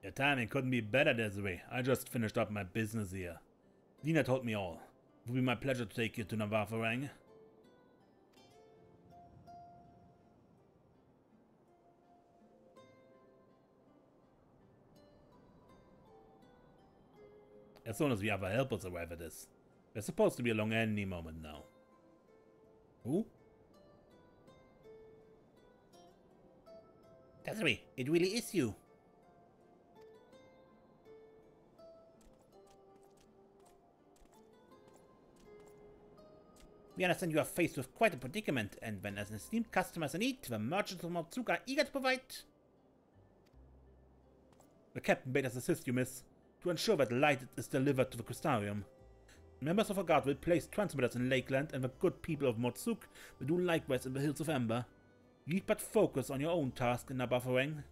Your timing couldn't be better, Desiree. I just finished up my business here. Lena told me all. It would be my pleasure to take you to Navarfarang. As soon as the other helpers arrive at this. There's supposed to be along any moment now. Who? Desiree, it really is you. We understand you are faced with quite a predicament, and when as an esteemed customer is in need, the merchants of Mount Zuka are eager to provide. The captain bade us assist you, miss, to ensure that light is delivered to the Crystarium. Members of our guard will place transmitters in Lakeland, and the good people of Motsuk will do likewise in the Hills of Amber. You need but focus on your own task in Navarfarang.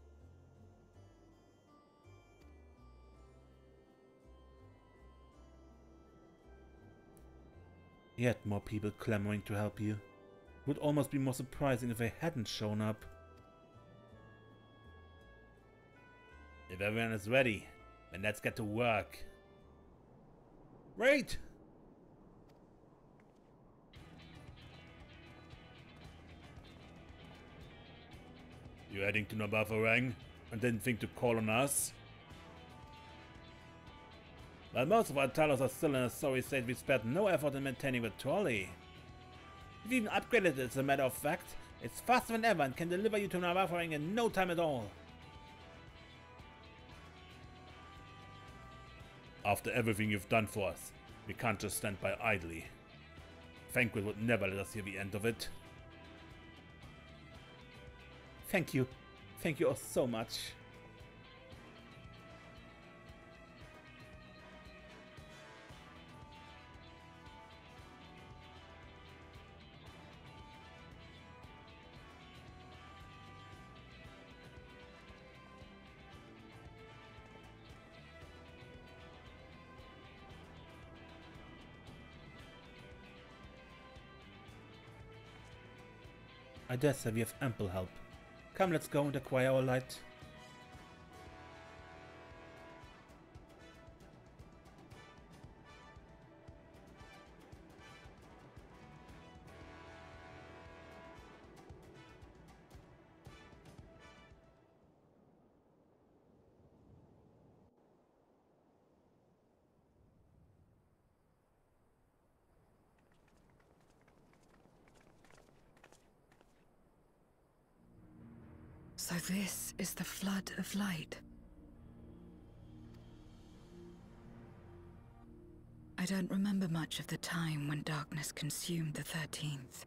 Yet more people clamoring to help you. It would almost be more surprising if they hadn't shown up. If everyone is ready, then let's get to work. Wait! You heading to Navarfarang and didn't think to call on us? While most of our tellers are still in a sorry state, we spared no effort in maintaining the trolley. We've even upgraded it as a matter of fact. It's faster than ever and can deliver you to Navarfarang in no time at all. After everything you've done for us, we can't just stand by idly. Thankful would never let us hear the end of it. Thank you. Thank you all so much. I dare say we have ample help. Come, let's go and acquire our light. So this is the flood of light. I don't remember much of the time when darkness consumed the 13th.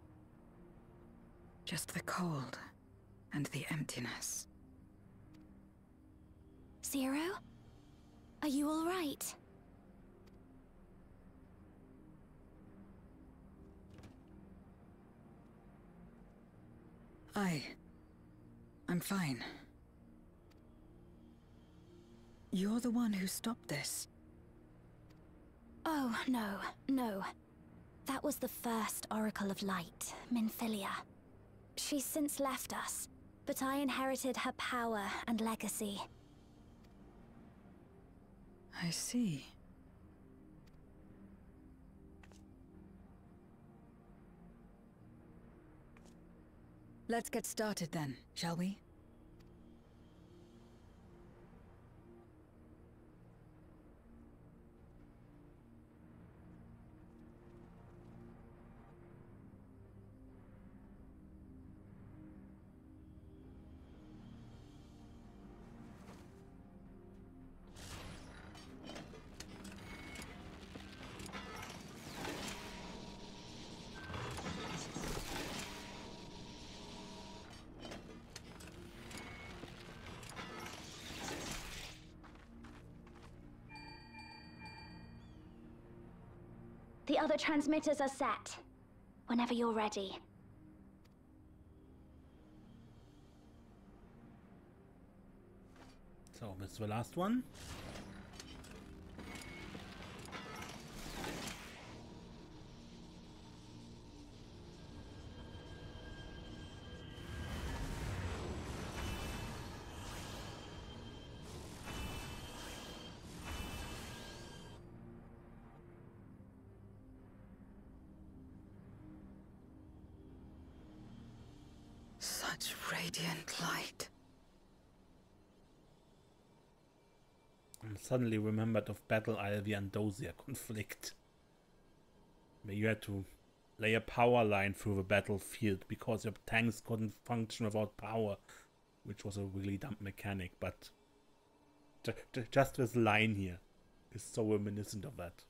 Just the cold and the emptiness. Zero? Are you all right? I'm fine. You're the one who stopped this. Oh, no. That was the first Oracle of Light, Minfilia. She's since left us, but I inherited her power and legacy. I see. Let's get started then, shall we? The other transmitters are set. Whenever you're ready. So, this is the last one. Such radiant light. I suddenly remembered of Battle Ivy and Dozier conflict, where you had to lay a power line through the battlefield because your tanks couldn't function without power, which was a really dumb mechanic, but just this line here is so reminiscent of that.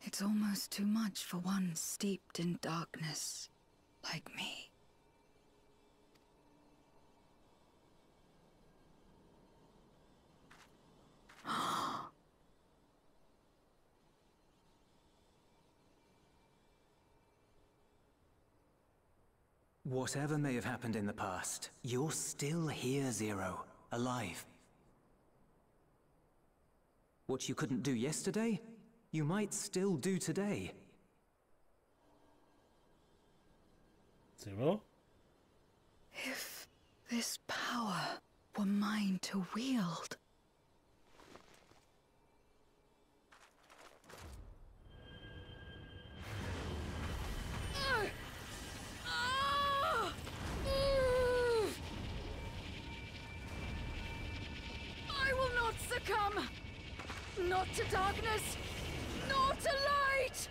It's almost too much for one steeped in darkness like me. Whatever may have happened in the past, you're still here, Zero, alive. What you couldn't do yesterday, you might still do today. Zero? If this power were mine to wield. I will not succumb! Not to darkness, nor to light!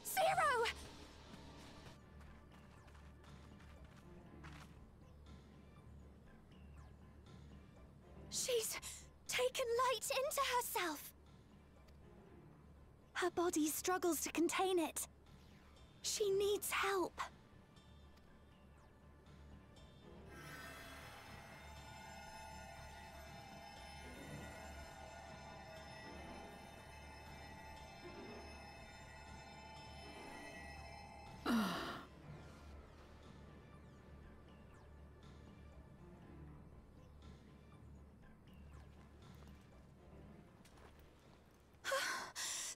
Zero! She's taken light into herself. Her body struggles to contain it. She needs help.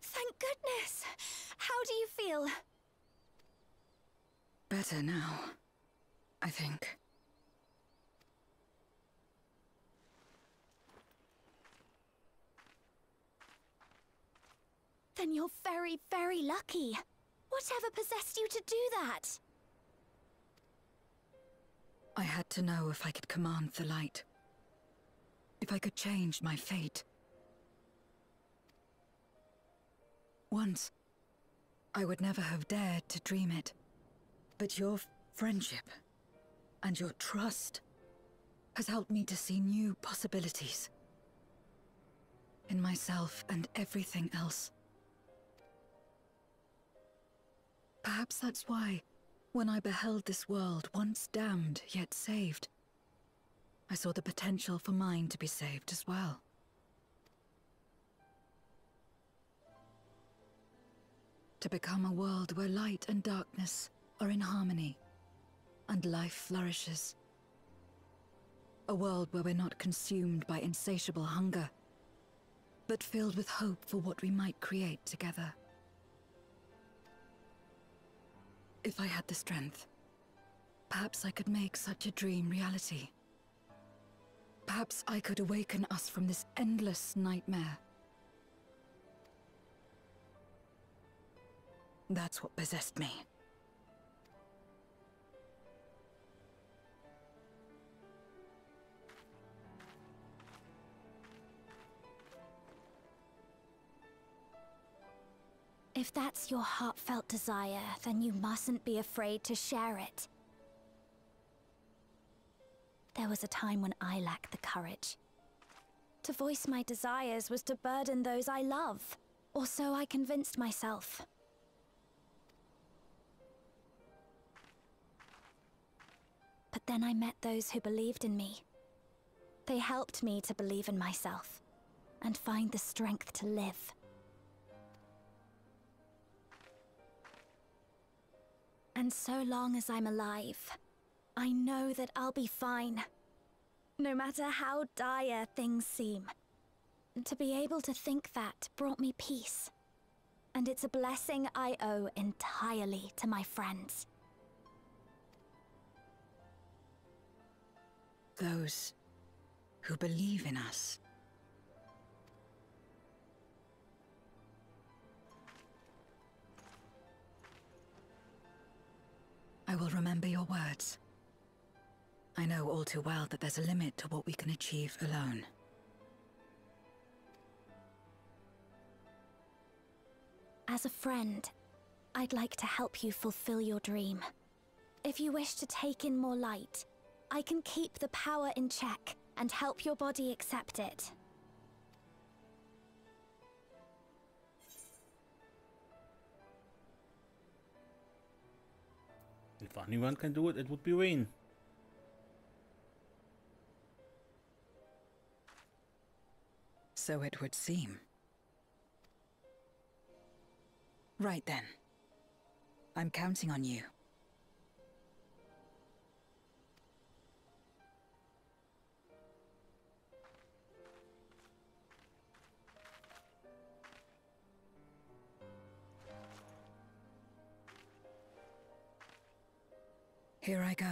Thank goodness. How do you feel? Better now, I think. Then you're very, very lucky. Whatever possessed you to do that? I had to know if I could command the light. If I could change my fate. Once, I would never have dared to dream it. But your friendship and your trust has helped me to see new possibilities. In myself and everything else. Perhaps that's why, when I beheld this world once damned yet saved, I saw the potential for mine to be saved as well. To become a world where light and darkness are in harmony, and life flourishes. A world where we're not consumed by insatiable hunger, but filled with hope for what we might create together. If I had the strength, perhaps I could make such a dream reality. Perhaps I could awaken us from this endless nightmare. That's what possessed me. If that's your heartfelt desire, then you mustn't be afraid to share it. There was a time when I lacked the courage. To voice my desires was to burden those I love, or so I convinced myself. But then I met those who believed in me. They helped me to believe in myself, and find the strength to live. And so long as I'm alive, I know that I'll be fine. No matter how dire things seem. To be able to think that brought me peace. And it's a blessing I owe entirely to my friends. Those who believe in us. I will remember your words. I know all too well that there's a limit to what we can achieve alone. As a friend, I'd like to help you fulfill your dream. If you wish to take in more light, I can keep the power in check and help your body accept it. If anyone can do it, it would be Rain. So it would seem. Right then. I'm counting on you. Here I go.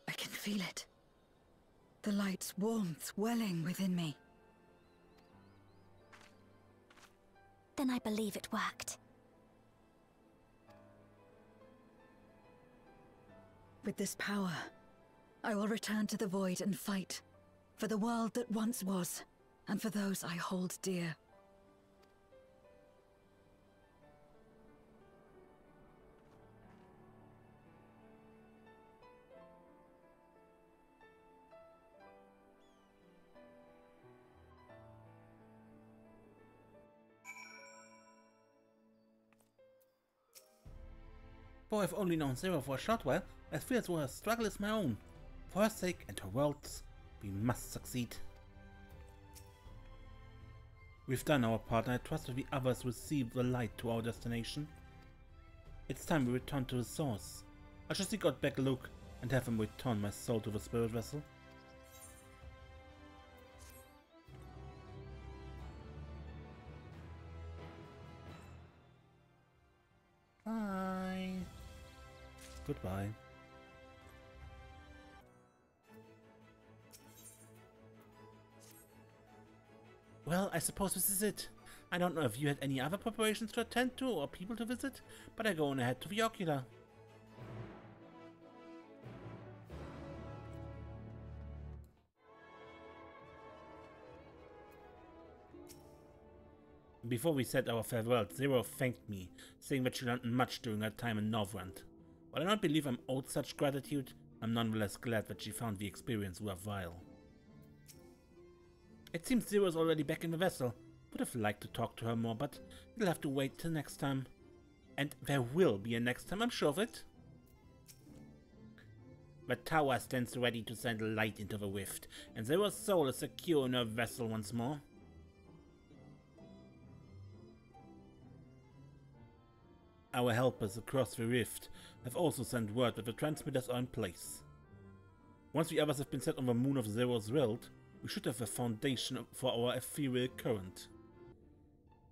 I can feel it. The light's warmth welling within me. Then I believe it worked. With this power, I will return to the void and fight for the world that once was, and for those I hold dear. Though I've only known Zero for a short while, I feel as though her struggle is my own. For her sake and her world's, we must succeed. We've done our part, and I trust that the others will see the light to our destination. It's time we return to the source. I shall seek out back Luke and have him return my soul to the spirit vessel. Bye. Goodbye. Well, I suppose this is it. I don't know if you had any other preparations to attend to or people to visit, but I go on ahead to the ocular. Before we said our farewells, Zero thanked me, saying that she learned much during her time in Northrend. While I don't believe I'm owed such gratitude, I'm nonetheless glad that she found the experience worthwhile. It seems Zero's already back in the vessel. Would have liked to talk to her more, but it'll have to wait till next time. And there will be a next time, I'm sure of it. The tower stands ready to send light into the rift, and Zero's soul is secure in her vessel once more. Our helpers across the rift have also sent word that the transmitters are in place. Once the others have been set on the moon of Zero's world, we should have a foundation for our ethereal current.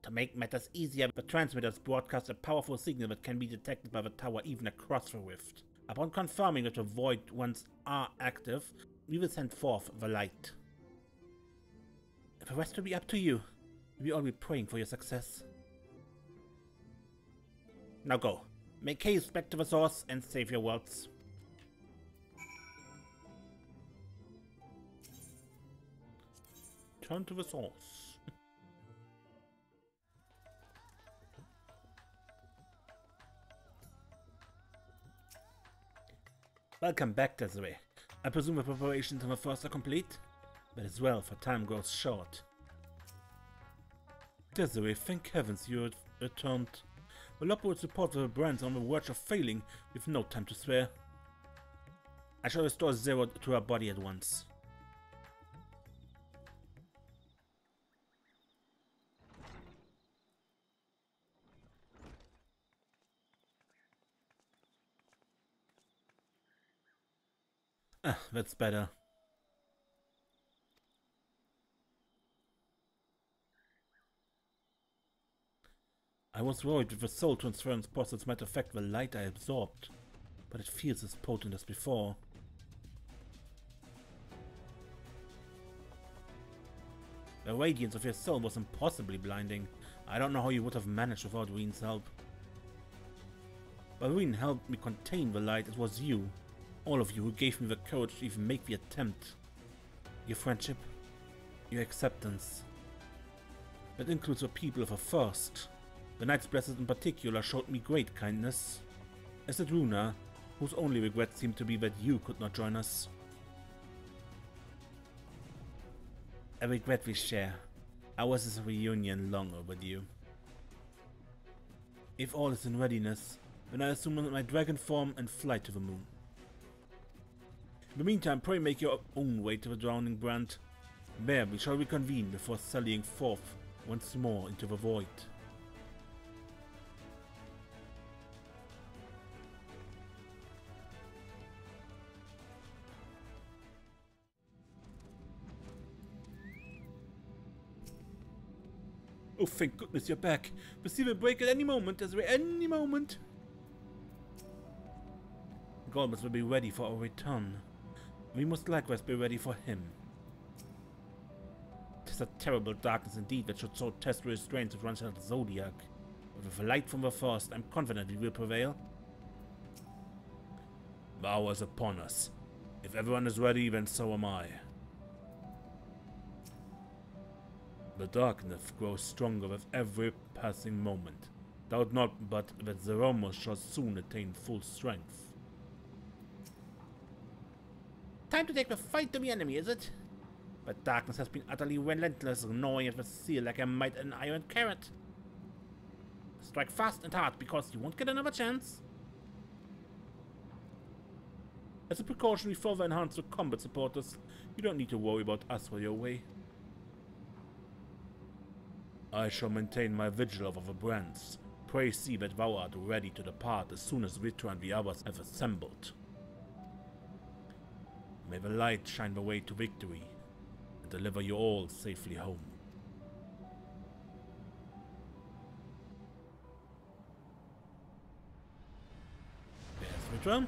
To make matters easier, the transmitters broadcast a powerful signal that can be detected by the tower even across the rift. Upon confirming that the void ones are active, we will send forth the light. The rest will be up to you. We will all be praying for your success. Now go. Make haste back to the source and save your worlds. Turn to the source. Welcome back, Desiree. I presume the preparations on the first are complete? But as well, for time grows short. Desiree, thank heavens you returned. The Lockwood support the brands on the verge of failing with no time to spare. I shall restore Zero to her body at once. Ah, that's better. I was worried if the soul transference process might affect the light I absorbed, but it feels as potent as before. The radiance of your soul was impossibly blinding. I don't know how you would have managed without Reen's help. But Reen helped me contain the light. It was you, all of you, who gave me the courage to even make the attempt. Your friendship, your acceptance. That includes the people of the First. The Knights Blessed in particular showed me great kindness. As did Runa, whose only regret seemed to be that you could not join us. A regret we share. Ours is a reunion long overdue. If all is in readiness, then I assume my dragon form and fly to the moon. In the meantime, pray make your own way to the drowning brand. There we shall reconvene before sallying forth once more into the void. Oh, thank goodness you're back. The sea will break at any moment, as we're any moment. Golbus will be ready for our return. We must likewise be ready for him. 'Tis a terrible darkness indeed that should so test the restraints of Ranchard Zodiac. But with a light from the First, I'm confident we will prevail. The hour is upon us. If everyone is ready, then so am I. The darkness grows stronger with every passing moment. Doubt not but that Zeromos shall soon attain full strength. Time to take the fight to the enemy, is it? But darkness has been utterly relentless, gnawing at the seal like a mite an iron carrot. Strike fast and hard, because you won't get another chance. As a precaution, we further enhance the combat supporters. You don't need to worry about us while you're away. I shall maintain my vigil over the brands. Pray see that thou art ready to depart as soon as Ritra and the others have assembled. May the light shine the way to victory and deliver you all safely home. There's Ritra.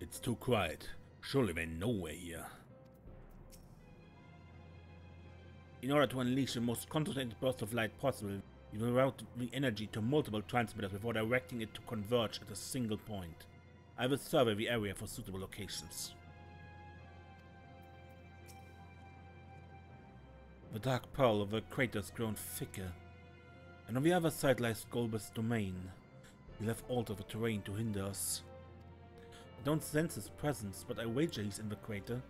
It's too quiet. Surely they know we're here. In order to unleash the most concentrated burst of light possible, you will route the energy to multiple transmitters before directing it to converge at a single point. I will survey the area for suitable locations. The dark pearl of the crater has grown thicker, and on the other side lies Golbus' domain. We'll have altered the terrain to hinder us. I don't sense his presence, but I wager he's in the crater.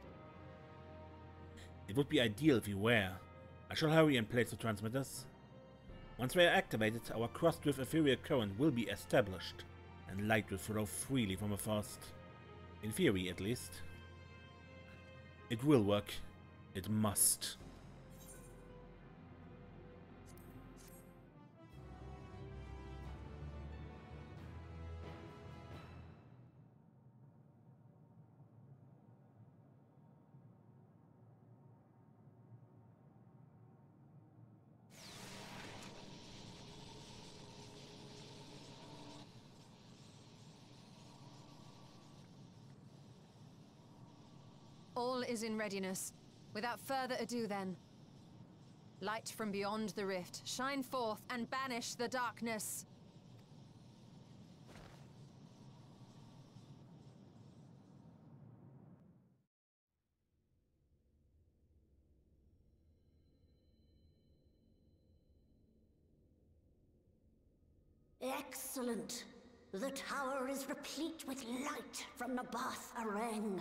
It would be ideal if he were. I shall hurry and place the transmitters. Once they are activated, our cross-drift ethereal current will be established, and light will flow freely from the First. In theory, at least. It will work. It must. All is in readiness. Without further ado then. Light from beyond the rift, shine forth and banish the darkness. Excellent. The tower is replete with light from the Bath Areng.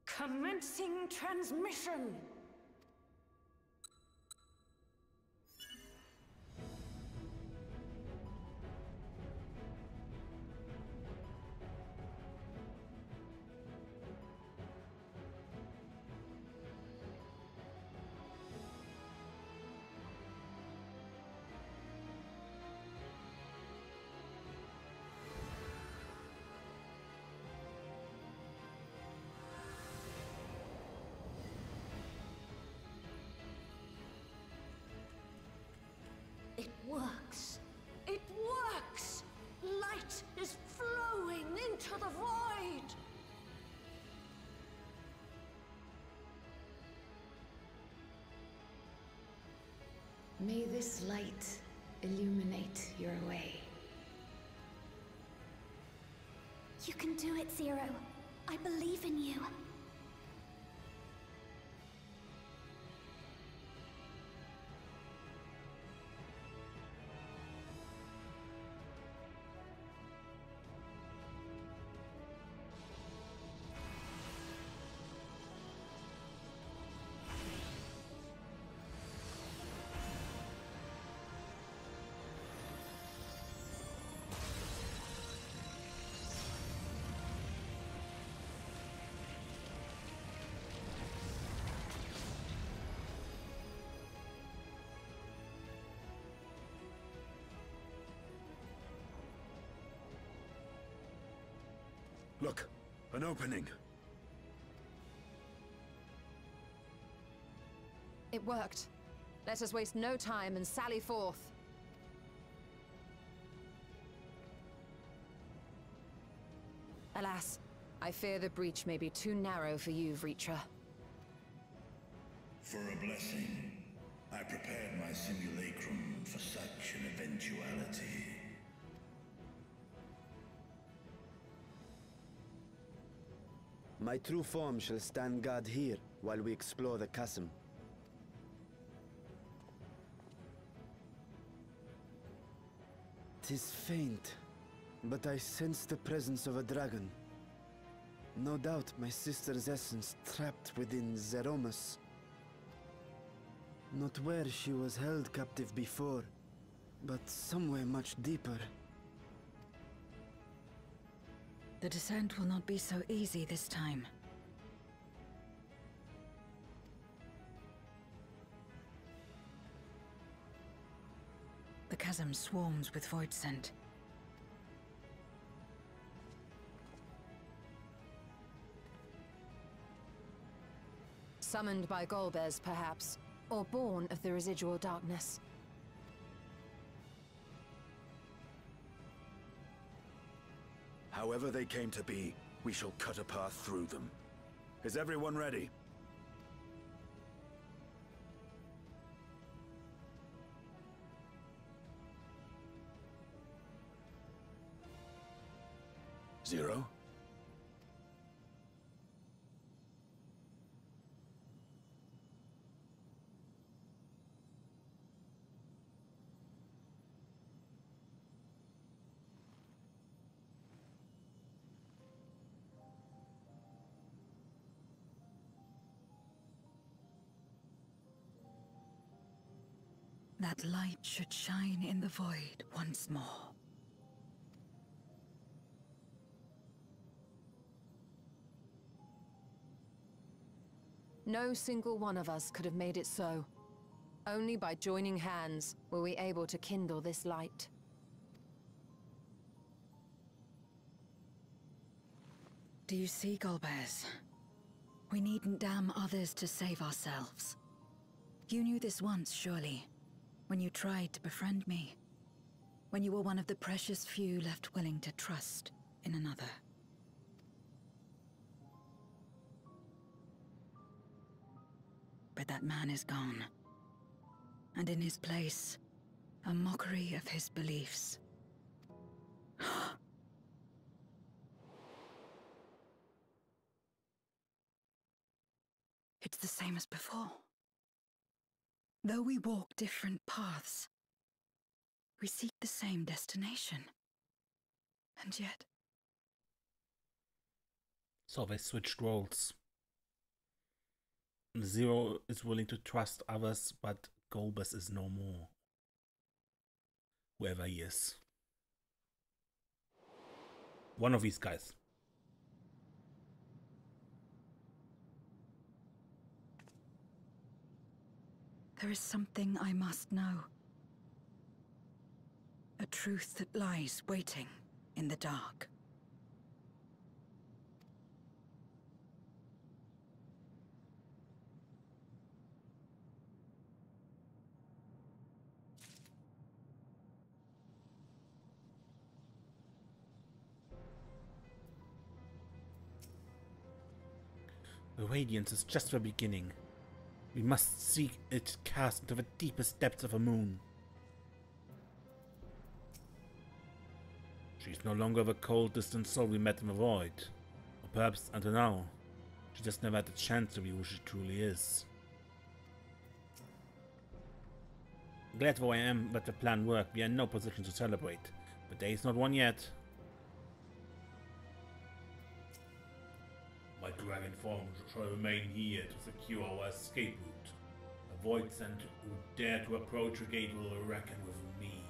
Commencing transmission! It works! It works! Light is flowing into the void! May this light illuminate your way. You can do it, Zero. I believe in you. Look, an opening. It worked. Let us waste no time and sally forth. Alas, I fear the breach may be too narrow for you, Vritra. For a blessing, I prepared my simulacrum for such an eventuality. My true form shall stand guard here while we explore the chasm. Tis faint, but I sense the presence of a dragon. No doubt my sister's essence trapped within Zeromus. Not where she was held captive before, but somewhere much deeper. The descent will not be so easy this time. The chasm swarms with void scent. Summoned by Golbez, perhaps, or born of the residual darkness. However they came to be, we shall cut a path through them. Is everyone ready? Zero? That light should shine in the void once more. No single one of us could have made it so. Only by joining hands were we able to kindle this light. Do you see, Golbez? We needn't damn others to save ourselves. You knew this once, surely, when you tried to befriend me. When you were one of the precious few left willing to trust in another. But that man is gone. And in his place, a mockery of his beliefs. It's the same as before. Though we walk different paths, We seek the same destination. And yet... So they switched roles. Zero is willing to trust others, but Golbus is no more. Whoever he is. One of these guys. There is something I must know. A truth that lies waiting in the dark. The radiance is just the beginning. We must seek it cast into the deepest depths of the moon. She's no longer the cold, distant soul we met in the void. Or perhaps, until now, she just never had the chance to be who she truly is. Glad though I am that the plan worked, we are in no position to celebrate. The day is not won yet. My dragon form shall remain here to secure our escape route. The void sent who dare to approach the gate will reckon with me.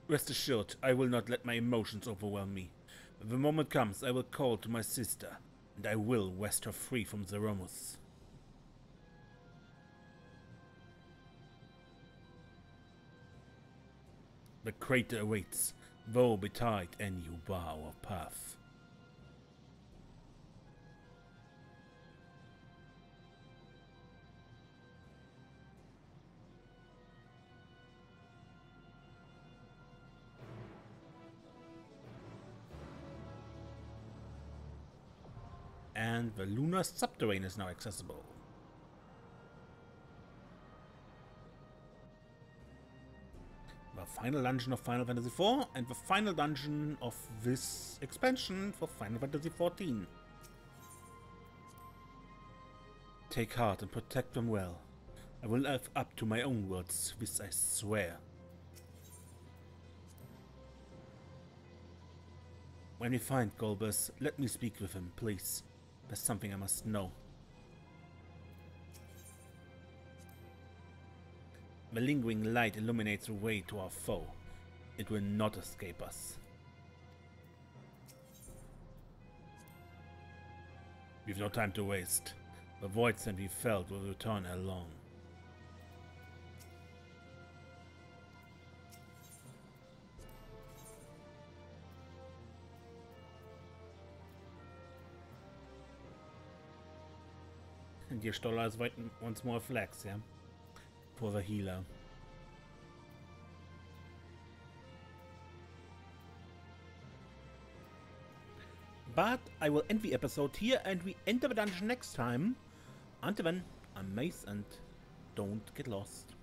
Rest assured, I will not let my emotions overwhelm me. When the moment comes, I will call to my sister, and I will wrest her free from Zeromus. The crater awaits, woe betide any who bar our path. And the lunar subterrane is now accessible. The final dungeon of Final Fantasy IV and the final dungeon of this expansion for Final Fantasy XIV. Take heart and protect them well. I will live up to my own words, this I swear. When we find Golbus, let me speak with him, please. There's something I must know. The lingering light illuminates the way to our foe. It will not escape us. We've no time to waste. The void sent we felt will return ere long. And your Stoller is once more flex, yeah? For the healer. But I will end the episode here and we enter the dungeon next time. Until then, I'm Mace and don't get lost.